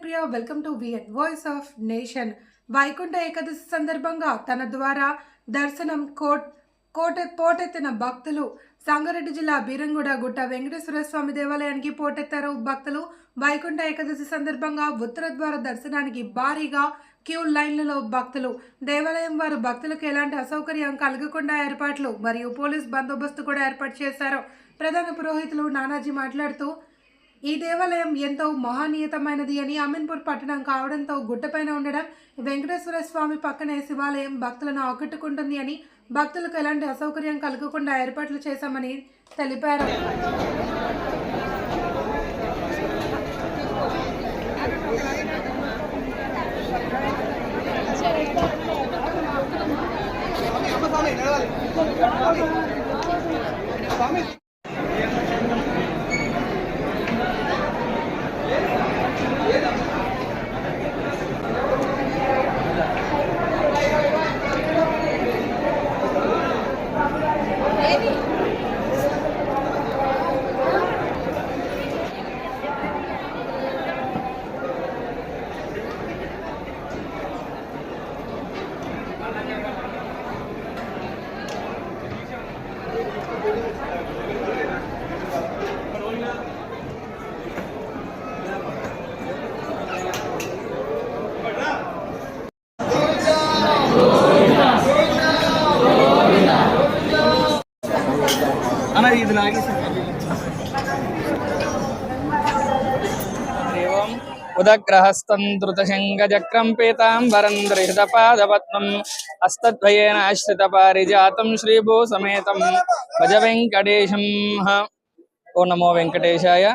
Priya welcome to VN voice of nation. Vaikuntha Ekadashi సందర్భంగా తన ద్వారా దర్శనం పోటెత్తిన భక్తులు. సంగారెడ్డి జిల్లా బీరంగూడ గుట్ట వెంకటేశ్వర స్వామి దేవాలయానికి పోటెత్తారు భక్తులు. వైకుంఠ ఏకాదశి సందర్భంగా ఉత్తర ద్వార దర్శనానికి భారీగా క్యూ లైన్లలో భక్తులు. దేవాలయం వారు భక్తులకు ఎలాంటి అసౌకర్యం కలగకుండా ఏర్పాట్లు మరియు పోలీస్ బందోబస్తు కూడా ఏర్పాటు చేశారు. ప్రధాన పురోహితులు నానాజీ మాట్లాడుతూ, ఈ దేవాలయం ఎంతో మహనీయతమైనది అని, అమీన్పూర్ పట్టణం కావడంతో గుట్టపైన ఉండడం, వెంకటేశ్వర స్వామి పక్కనే శివాలయం భక్తులను ఆకట్టుకుంటుంది అని, భక్తులకు ఎలాంటి అసౌకర్యం కలగకుండా ఏర్పాట్లు చేశామని తెలిపారు. ఉదగ్రహస్థం ధృతశంఖచక్రం పీతాంబరం ధృతపాదపద్మం హస్తద్వయేన ఆశ్రిత పారిజాతం శ్రీభూ సమేతం భజ వెంకటేశం. ఓ నమో వెంకటేశాయ.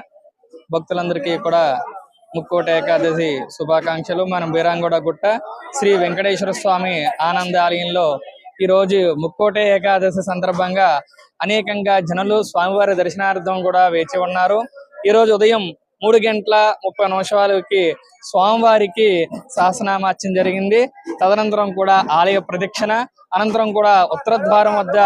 భక్తులందరికీ కూడా ముక్కోటి ఏకాదశి శుభాకాంక్షలు. మనం బీరంగూడ గుట్ట శ్రీ వెంకటేశ్వర స్వామి ఆనంద ఆలయంలో ఈరోజు ముక్కోటి ఏకాదశి సందర్భంగా అనేకంగా జనులు స్వామివారి దర్శనార్థం కూడా వేచి ఉన్నారు. ఈరోజు ఉదయం 3:30 స్వామివారికి సహస్రనామార్చన జరిగింది. తదనంతరం కూడా ఆలయ ప్రదక్షిణ, అనంతరం కూడా ఉత్తర ద్వారం వద్ద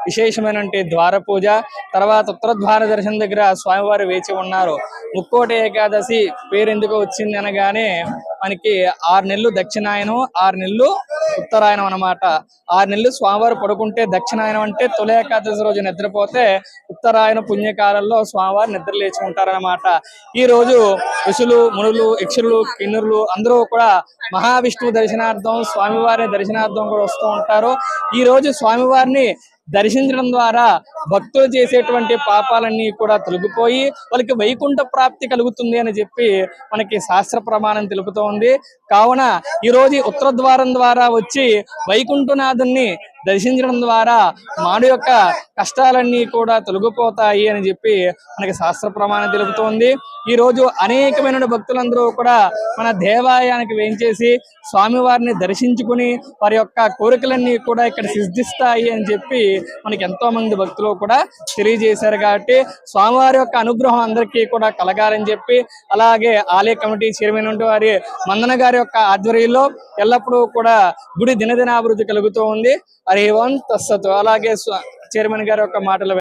విశేషమైనటువంటి ద్వార పూజ, తర్వాత ఉత్తర ద్వార దర్శనం దగ్గర స్వామివారు వేచి ఉన్నారు. ముక్కోటి ఏకాదశి పేరు ఎందుకు వచ్చింది అనగానే మనకి 6 నెలలు దక్షిణాయనం, 6 నెలలు ఉత్తరాయణం అనమాట. 6 నెలలు స్వామివారు పడుకుంటే దక్షిణాయనం అంటే తొలి ఏకాదశి రోజు నిద్రపోతే, ఉత్తరాయణ పుణ్యకాలంలో స్వామివారు నిద్ర లేచి ఉంటారనమాట. ఈ రోజు ఋషులు, మునులు, యక్షులు, కిన్నురులు అందరూ కూడా మహావిష్ణువు దర్శనార్థం, స్వామివారి దర్శనార్థం కూడా వస్తూ ఉంటారు. ఈ రోజు స్వామివారిని దర్శించడం ద్వారా భక్తులు చేసేటువంటి పాపాలన్నీ కూడా తొలగిపోయి వాళ్ళకి వైకుంఠ ప్రాప్తి కలుగుతుంది అని చెప్పి మనకి శాస్త్ర ప్రమాణం తెలుపుతోంది. కావున ఈ రోజు ఉత్తర ద్వారం ద్వారా వచ్చి వైకుంఠనాథుని దర్శించడం ద్వారా మానవ యొక్క కష్టాలన్నీ కూడా తొలగిపోతాయి అని చెప్పి మనకి శాస్త్ర ప్రమాణం తెలుపుతోంది. ఈ రోజు అనేకమైన భక్తులందరూ కూడా మన దేవాలయానికి వేంచేసి స్వామివారిని దర్శించుకుని వారి యొక్క కోరికలన్నీ కూడా ఇక్కడ సిద్ధిస్తాయి అని చెప్పి మనకి ఎంతో మంది భక్తులు కూడా తెలియజేశారు. కాబట్టి స్వామివారి యొక్క అనుగ్రహం అందరికీ కూడా కలగాలని చెప్పి, అలాగే ఆలయ కమిటీ చైర్మన్ వారి మందన గారి యొక్క ఆధ్వర్యంలో ఎల్లప్పుడూ కూడా గుడి దినదినాభివృద్ధి కలుగుతూ ఉంది. హరి ఓం తస్సతు. అలాగే చైర్మన్ గారి యొక్క మాటలు